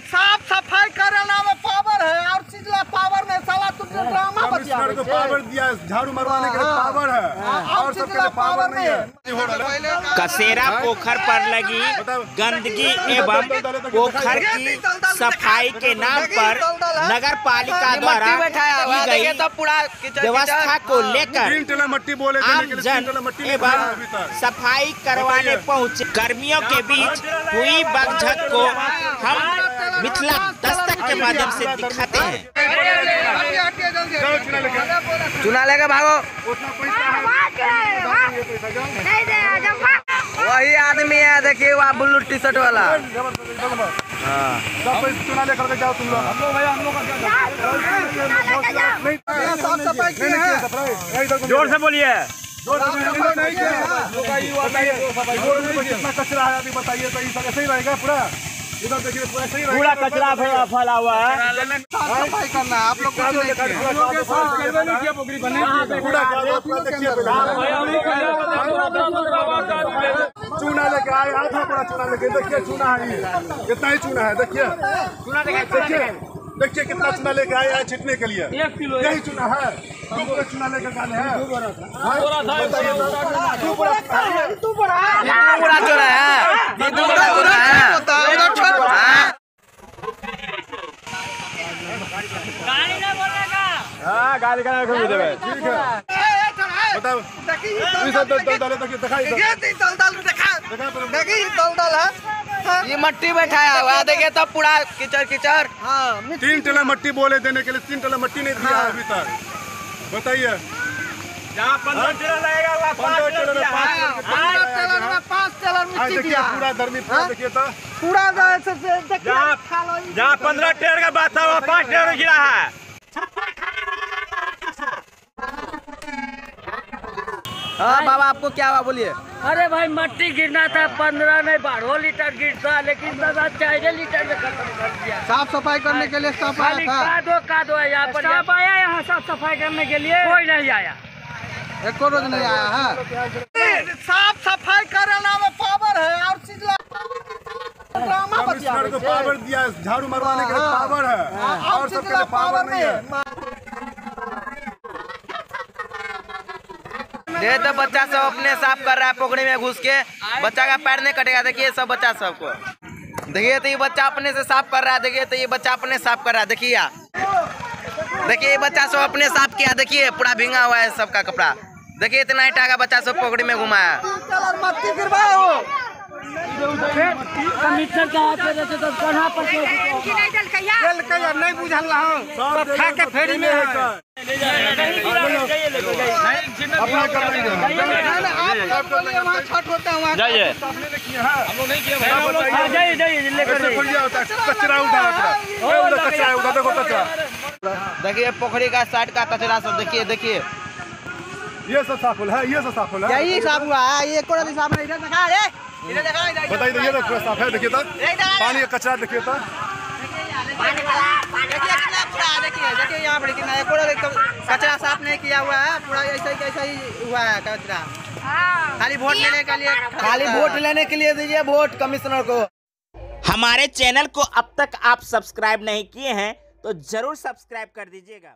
साफ सफाई करना में पावर है और चीजला पावर नहीं साला तुमने ड्रामा बतिया को पावर दिया, झाड़ू मरवाने के लिए पावर है और सबके लिए पावर नहीं है। कसेरा पोखर पर लगी गंदगी एवं पोखर की सफाई के नाम पर नगर पालिका द्वारा की गई व्यवस्था को लेकर आम जन एवं सफाई करवाने पहुंचे कर्मियों के बीच हुई बकझक को हम मिथिला दस्तक के माध्यम से दिखाते हैं। चुना लेके भागो। वही आदमी है, देखिए वहाँ ब्लू टी शर्ट वाला। चुना लेकर के जाओ तुम लोग। साफ सफाई जोर से बोलिए। कितना कचरा है अभी बताइए, तो ऐसे ही रहेगा पूरा। इधर देखिए पूरा कचरा फैला हुआ है। सफाई करना है आप लोग चूना लेके आए, आधा पूरा चूना लेके देखिए, चूना है ये, कितना ही चूना है देखिए, देखिए कितना चूना लेके आए हैं छिटने के लिए। 1 किलो यही चूना है, हमको चूना लेकर आने हैं। गाड़ी का ठीक है बताओ। ये मट्टी बैठाया हुआ, देखिए तब पूरा कीचड़ कीचड़। 3 टेलर मट्टी बोले देने के लिए, 3 टेलर मट्टी नहीं दिया अभी तक। बताइए जहाँ 15 टेलर लगेगा वहाँ 5 टेलर में 5 टेलर मिट्टी देखिए दिया पूरा गर्मी पूरा देखिए तो पूरा जहाँ 15 टेलर का बात था वहाँ 5 टेलर गिरा है। हाँ बाबा आपको क्या हुआ बोलिए। अरे भाई मट्टी गिरना था 15 नहीं 12 लीटर गिरता, लेकिन दादा 4 लीटर में खत्म कर दिया। साफ सफाई करने के लिए स्टाफ आया था। कादो है यहाँ पर। स्टाफ आया यहाँ साफ सफाई करने के लिए, कोई नहीं आया। एक रोज नहीं आया है। साफ सफाई करना में पावर है और चीजला ड्रामा बतिया को पावर दिया, झाड़ू मरवाने के लिए पावर है और सबके लिए पावर नहीं है। ये तो बच्चा सब अपने साफ कर रहा है, पोखरी में घुस के। बच्चा का पैर नहीं कटेगा, देखिए सब बच्चा सबको देखिए। तो ये बच्चा अपने से साफ कर रहा है, देखिए तो ये बच्चा अपने साफ कर रहा है। देखिए देखिए ये बच्चा सब अपने साफ किया, देखिए पूरा भींगा हुआ है सबका कपड़ा। देखिए इतना ही टाका बच्चा सब पोखरी में घुमाया। कमिश्नर का हाथ में रहते तो कहाँ पर नहीं बुझल सब खा के फेरी में छठ होता है। जाइए देखिए पोखरी का साइड का कचरा सब देखिए, देखिए ये सब साफ है, ये सब साफ है, यही साफ हुआ है। ये कोड़ा भी साफ नहीं, इधर दिखा रे, इधर दिखा, इधर बताइए। ये पूरा साफ है, देखिए तो पानी का कचरा देखिए तो देखिए यहाँ पर कितना कचरा साफ नहीं किया हुआ है। पूरा ऐसा ही हुआ है कचरा। खाली वोट लेने के लिए, खाली वोट लेने के लिए दीजिए वोट कमिश्नर को। हमारे चैनल को अब तक आप सब्सक्राइब नहीं किए हैं तो जरूर सब्सक्राइब कर दीजिएगा।